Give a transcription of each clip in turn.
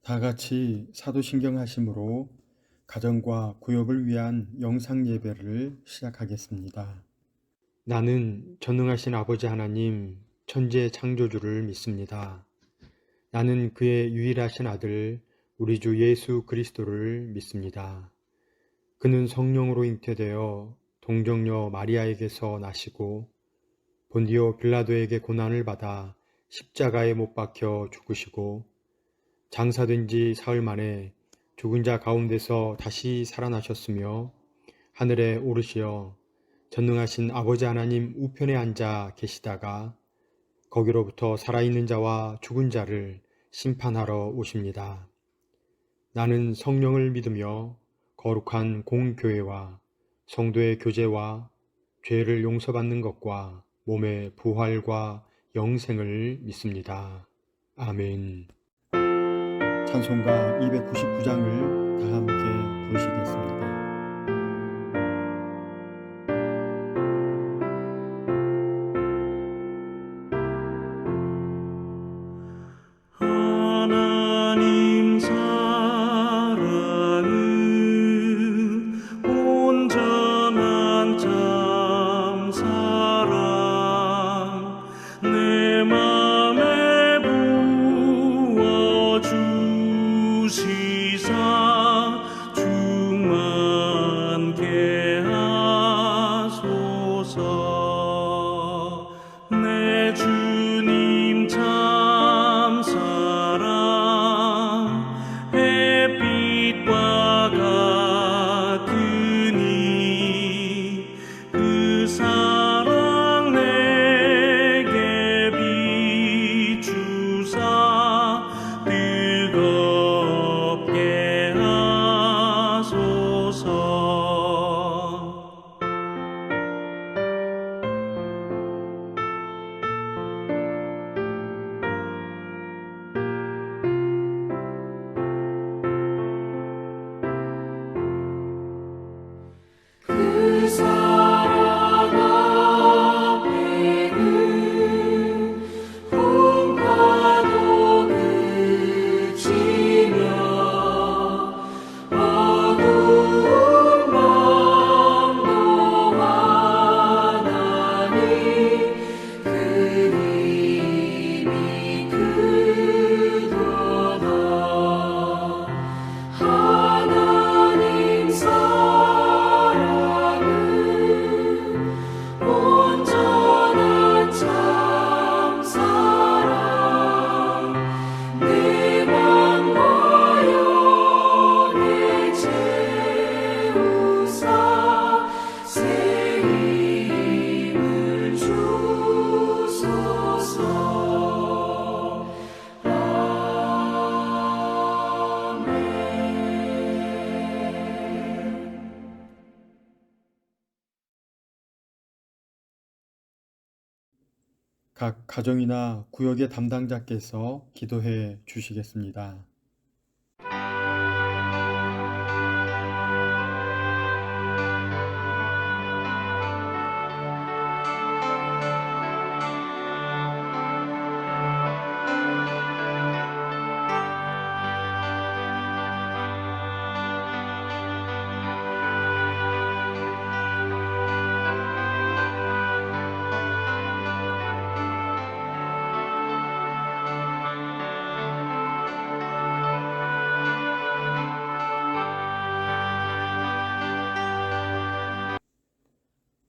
다 같이 사도신경 하심으로 가정과 구역을 위한 영상 예배를 시작하겠습니다. 나는 전능하신 아버지 하나님, 천지의 창조주를 믿습니다. 나는 그의 유일하신 아들, 우리 주 예수 그리스도를 믿습니다. 그는 성령으로 잉태되어 동정녀 마리아에게서 나시고 본디오 빌라도에게 고난을 받아 십자가에 못 박혀 죽으시고 장사된 지 사흘 만에 죽은 자 가운데서 다시 살아나셨으며 하늘에 오르시어 전능하신 아버지 하나님 우편에 앉아 계시다가 거기로부터 살아있는 자와 죽은 자를 심판하러 오십니다. 나는 성령을 믿으며 거룩한 공교회와 성도의 교제와 죄를 용서받는 것과 몸의 부활과 영생을 믿습니다. 아멘. 찬송가 299장을 다 함께 부르시겠습니다. 하나님 사랑은 온전한 참 사랑 내 맘에 부어주시사 충만케 하소서. 내 주님 참 사랑 햇빛과 같으니 그 사랑 내게 비추사 뜨겁게 하소서. 그 사랑 앞에는 풍파도 그치며 어두운 밤도 환하니 그 힘이 크도다. 하나님 사랑은 온전한 참 사랑 내 맘과 영에 채우사 새 힘을 주소서. 각 가정이나 구역의 담당자께서 기도해 주시겠습니다.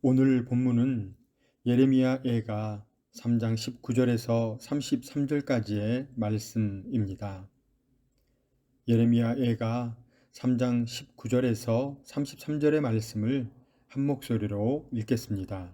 오늘 본문은 예레미야 애가 3장 19절에서 33절까지의 말씀입니다. 예레미야 애가 3장 19절에서 33절의 말씀을 한 목소리로 읽겠습니다.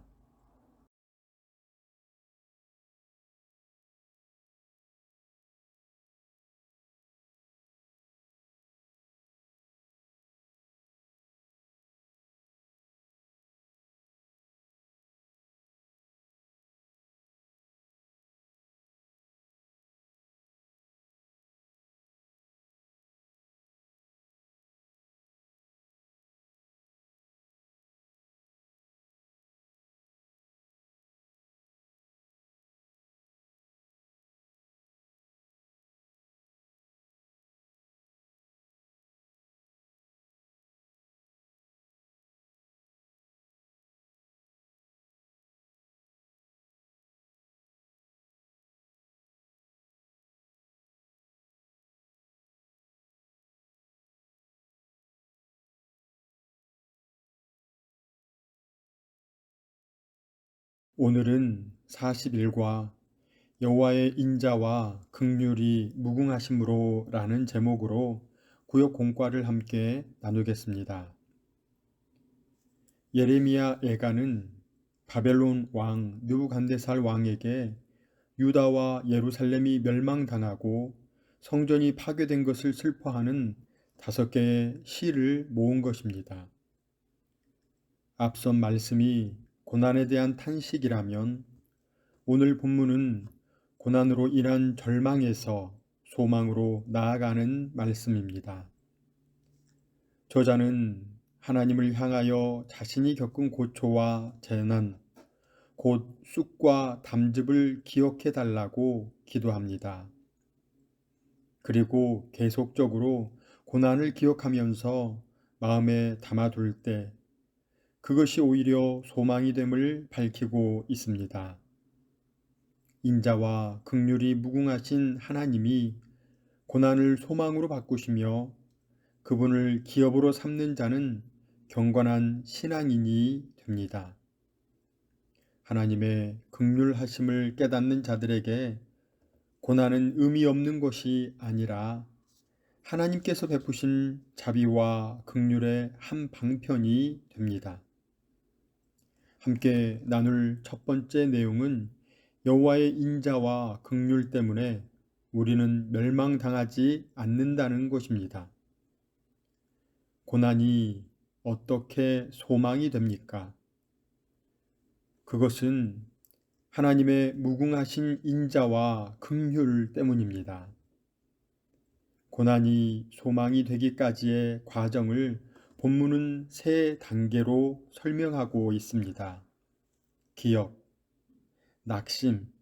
오늘은 40일과 여호와의 인자와 긍휼이 무궁하심으로 라는 제목으로 구역 공과를 함께 나누겠습니다. 예레미야 예가는 바벨론 왕 느부갓네살 왕에게 유다와 예루살렘이 멸망당하고 성전이 파괴된 것을 슬퍼하는 5개의 시를 모은 것입니다. 앞선 말씀이 고난에 대한 탄식이라면 오늘 본문은 고난으로 인한 절망에서 소망으로 나아가는 말씀입니다. 저자는 하나님을 향하여 자신이 겪은 고초와 재난, 곧 쑥과 담즙을 기억해 달라고 기도합니다. 그리고 계속적으로 고난을 기억하면서 마음에 담아둘 때 그것이 오히려 소망이 됨을 밝히고 있습니다. 인자와 긍휼이 무궁하신 하나님이 고난을 소망으로 바꾸시며 그분을 기업으로 삼는 자는 경건한 신앙인이 됩니다. 하나님의 긍휼하심을 깨닫는 자들에게 고난은 의미 없는 것이 아니라 하나님께서 베푸신 자비와 긍휼의 한 방편이 됩니다. 함께 나눌 첫 번째 내용은 여호와의 인자와 긍휼 때문에 우리는 멸망당하지 않는다는 것입니다. 고난이 어떻게 소망이 됩니까? 그것은 하나님의 무궁하신 인자와 긍휼 때문입니다. 고난이 소망이 되기까지의 과정을 본문은 3단계로 설명하고 있습니다. 기억, 낙심,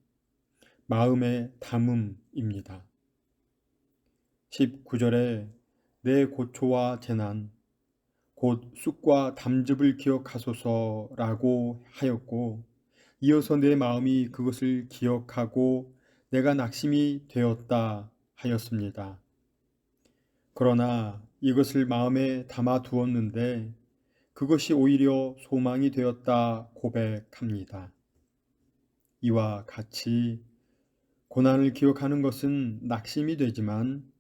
마음의 담음입니다. 19절에 내 고초와 재난, 곧 쑥과 담즙을 기억하소서라고 하였고, 이어서 내 마음이 그것을 기억하고 내가 낙심이 되었다 하였습니다. 그러나 이것을 마음에 담아 두었는데 그것이 오히려 소망이 되었다 고백합니다. 이와 같이 고난을 기억하는 것은 낙심이 되지만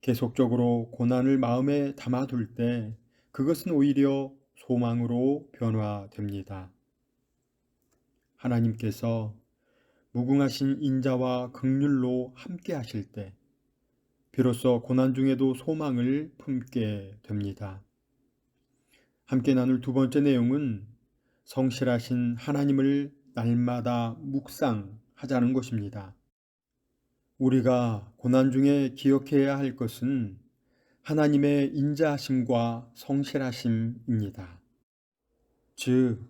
계속적으로 고난을 마음에 담아둘 때 그것은 오히려 소망으로 변화됩니다. 하나님께서 무궁하신 인자와 긍휼로 함께 하실 때 비로소 고난 중에도 소망을 품게 됩니다. 함께 나눌 두 번째 내용은 성실하신 하나님을 날마다 묵상하자는 것입니다. 우리가 고난 중에 기억해야 할 것은 하나님의 인자하심과 성실하심입니다. 즉,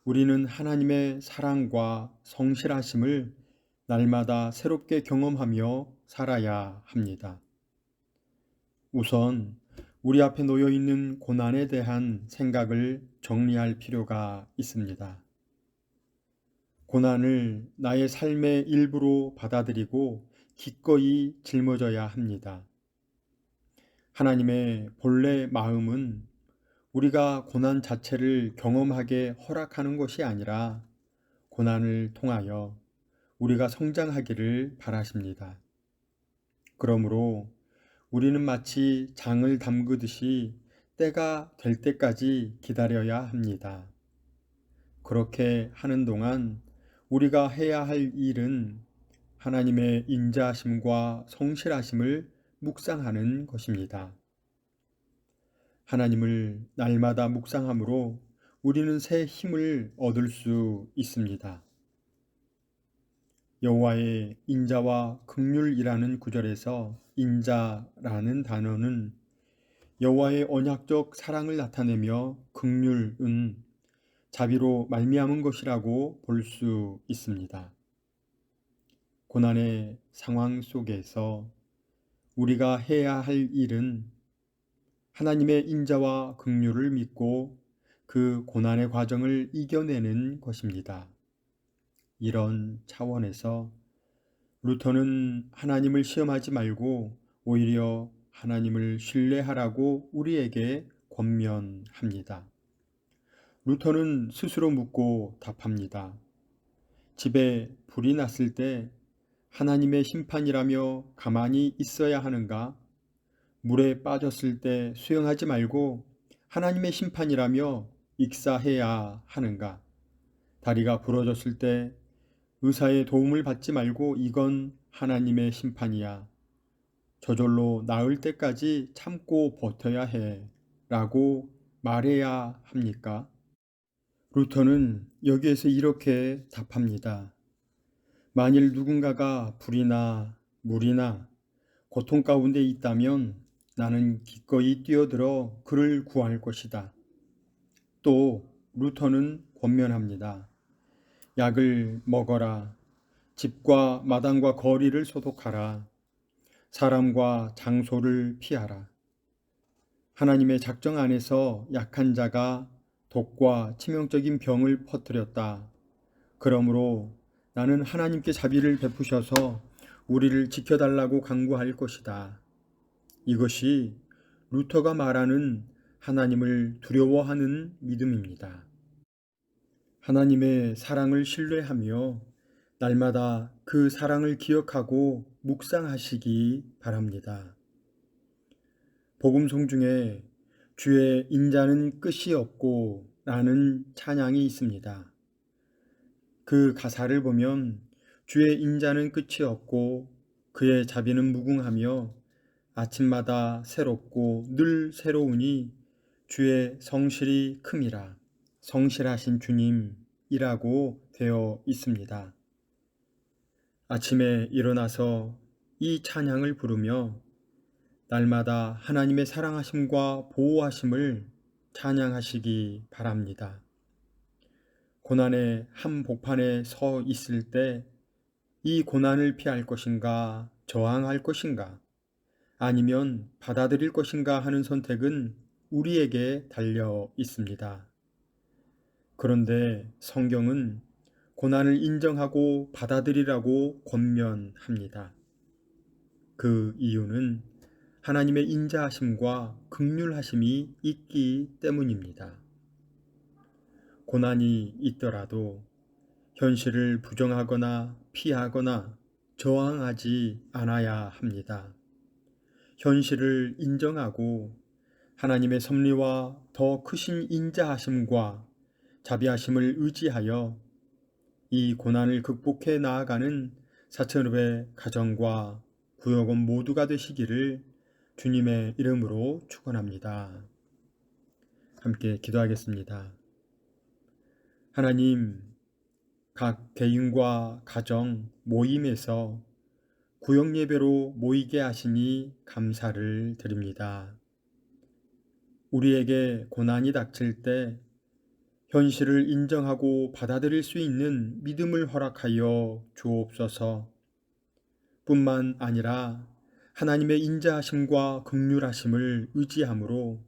우리는 하나님의 사랑과 성실하심을 날마다 새롭게 경험하며 살아야 합니다. 우선 우리 앞에 놓여 있는 고난에 대한 생각을 정리할 필요가 있습니다. 고난을 나의 삶의 일부로 받아들이고 기꺼이 짊어져야 합니다. 하나님의 본래 마음은 우리가 고난 자체를 경험하게 허락하는 것이 아니라 고난을 통하여 우리가 성장하기를 바라십니다. 그러므로 우리는 마치 장을 담그듯이 때가 될 때까지 기다려야 합니다. 그렇게 하는 동안 우리가 해야 할 일은 하나님의 인자하심과 성실하심을 묵상하는 것입니다. 하나님을 날마다 묵상함으로 우리는 새 힘을 얻을 수 있습니다. 여호와의 인자와 긍휼이라는 구절에서 인자라는 단어는 여호와의 언약적 사랑을 나타내며 긍휼은 자비로 말미암은 것이라고 볼 수 있습니다. 고난의 상황 속에서 우리가 해야 할 일은 하나님의 인자와 긍휼을 믿고 그 고난의 과정을 이겨내는 것입니다. 이런 차원에서 루터는 하나님을 시험하지 말고 오히려 하나님을 신뢰하라고 우리에게 권면합니다. 루터는 스스로 묻고 답합니다. 집에 불이 났을 때 하나님의 심판이라며 가만히 있어야 하는가? 물에 빠졌을 때 수영하지 말고 하나님의 심판이라며 익사해야 하는가? 다리가 부러졌을 때 의사의 도움을 받지 말고 이건 하나님의 심판이야. 저절로 나을 때까지 참고 버텨야 해. 라고 말해야 합니까? 루터는 여기에서 이렇게 답합니다. 만일 누군가가 불이나 물이나 고통 가운데 있다면 나는 기꺼이 뛰어들어 그를 구할 것이다. 또 루터는 권면합니다. 약을 먹어라. 집과 마당과 거리를 소독하라. 사람과 장소를 피하라. 하나님의 작정 안에서 약한 자가 독과 치명적인 병을 퍼뜨렸다. 그러므로 나는 하나님께 자비를 베푸셔서 우리를 지켜달라고 간구할 것이다. 이것이 루터가 말하는 하나님을 두려워하는 믿음입니다. 하나님의 사랑을 신뢰하며 날마다 그 사랑을 기억하고 묵상하시기 바랍니다. 복음송 중에 주의 인자는 끝이 없고 라는 찬양이 있습니다. 그 가사를 보면 주의 인자는 끝이 없고 그의 자비는 무궁하며 아침마다 새롭고 늘 새로우니 주의 성실이 큼이라. 성실하신 주님이라고 되어 있습니다. 아침에 일어나서 이 찬양을 부르며 날마다 하나님의 사랑하심과 보호하심을 찬양하시기 바랍니다. 고난의 한복판에 서 있을 때 이 고난을 피할 것인가, 저항할 것인가, 아니면 받아들일 것인가 하는 선택은 우리에게 달려 있습니다. 그런데 성경은 고난을 인정하고 받아들이라고 권면합니다. 그 이유는 하나님의 인자하심과 긍휼하심이 있기 때문입니다. 고난이 있더라도 현실을 부정하거나 피하거나 저항하지 않아야 합니다. 현실을 인정하고 하나님의 섭리와 더 크신 인자하심과 자비하심을 의지하여 이 고난을 극복해 나아가는 사천읍의 가정과 구역원 모두가 되시기를 주님의 이름으로 축원합니다. 함께 기도하겠습니다. 하나님, 각 개인과 가정 모임에서 구역 예배로 모이게 하시니 감사를 드립니다. 우리에게 고난이 닥칠 때 현실을 인정하고 받아들일 수 있는 믿음을 허락하여 주옵소서. 뿐만 아니라 하나님의 인자하심과 긍휼하심을 의지함으로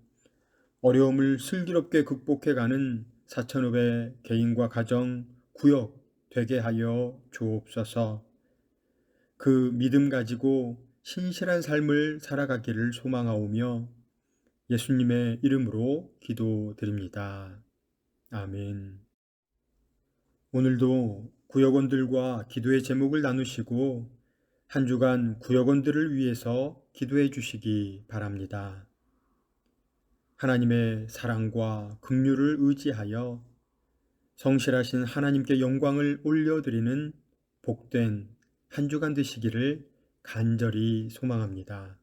어려움을 슬기롭게 극복해가는 사천읍의 개인과 가정, 구역 되게 하여 주옵소서. 그 믿음 가지고 신실한 삶을 살아가기를 소망하오며 예수님의 이름으로 기도드립니다. 아멘. 오늘도 구역원들과 기도의 제목을 나누시고 한 주간 구역원들을 위해서 기도해 주시기 바랍니다. 하나님의 사랑과 긍휼을 의지하여 성실하신 하나님께 영광을 올려드리는 복된 한 주간 되시기를 간절히 소망합니다.